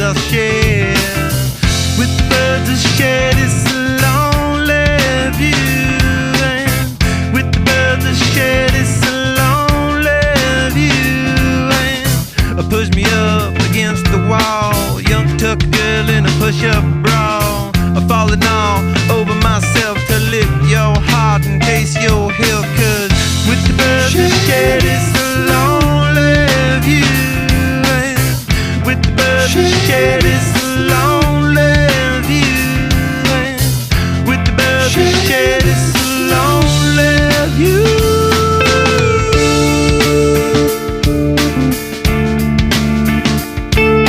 I'll share. With the birds I shed, it's a lonely view. And with the birds I shed, it's a lonely view. And push me up against the wall, young tuck girl in a push-up bra, falling all over myself to lift your heart and taste your health. 'Cause with the birds I shed, it's a lonely view. And with the birds I shed, it's a lonely